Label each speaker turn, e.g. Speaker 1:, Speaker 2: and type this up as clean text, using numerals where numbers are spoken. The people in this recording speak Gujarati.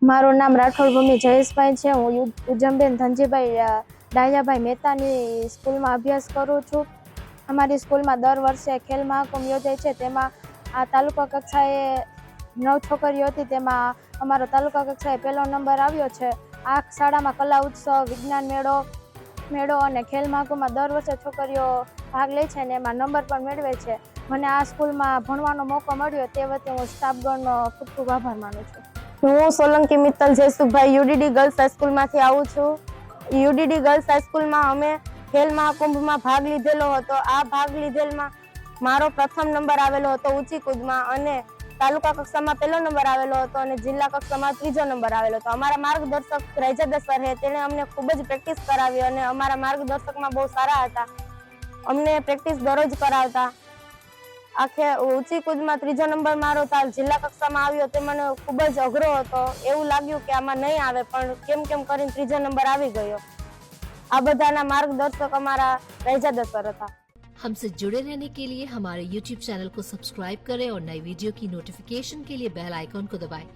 Speaker 1: મારું નામ રાઠોડ ભૂમિ જયેશભાઈ છે। હું ઉજમબેન ધનજીભાઈ ડાયાભાઈ મહેતાની સ્કૂલમાં અભ્યાસ કરું છું। અમારી સ્કૂલમાં દર વર્ષે ખેલ મહાકુંભ યોજાય છે। તેમાં આ તાલુકા કક્ષાએ 9 છોકરીઓ હતી, તેમાં અમારો તાલુકા કક્ષાએ પહેલો નંબર આવ્યો છે। આ શાળામાં કલા ઉત્સવ, વિજ્ઞાન મેળો અને ખેલ મહાકુંભમાં દર વર્ષે છોકરીઓ ભાગ લે છે અને એમાં નંબર પણ મેળવે છે। મને આ સ્કૂલમાં ભણવાનો મોકો મળ્યો તે વખતે હું સ્ટાફગણનો ખૂબ ખૂબ આભાર માનું છું।
Speaker 2: હું સોલંકી મિત્તલ જયસુખભાઈ યુડીડી ગર્લ્સ હાઈસ્કૂલમાંથી આવું છું। યુડીડી ગર્લ્સ હાઈસ્કૂલમાં અમે ખેલ મહાકુંભમાં ભાગ લીધેલો હતો। આ ભાગ લીધેલમાં મારો પ્રથમ નંબર આવેલો હતો ઊંચી કૂદમાં, અને તાલુકા કક્ષામાં પહેલો નંબર આવેલો હતો અને જિલ્લા કક્ષામાં 3જો નંબર આવેલો હતો। અમારા માર્ગદર્શક રૈજાદા સર છે, તેણે અમને ખૂબ જ પ્રેક્ટિસ કરાવી અને અમારા માર્ગદર્શકમાં બહુ સારા હતા। અમને પ્રેક્ટિસ દરરોજ કરાવતા। આખે ઊંચી કૂદમાં 3જો નંબર મારો જિલ્લા કક્ષામાં આવ્યો તે મને ખૂબ જ અઘરો હતો। એવું લાગ્યું કે આમાં નહીં આવે, પણ કેમ કરીને 3જો નંબર આવી ગયો। આ બધાના માર્ગદર્શક અમારા રૈજાદા સર હતા।
Speaker 3: हमसे जुड़े रहने के लिए हमारे YouTube चैनल को सब्सक्राइब करें और नई वीडियो की नोटिफिकेशन के लिए बेल आइकॉन को दबाएं।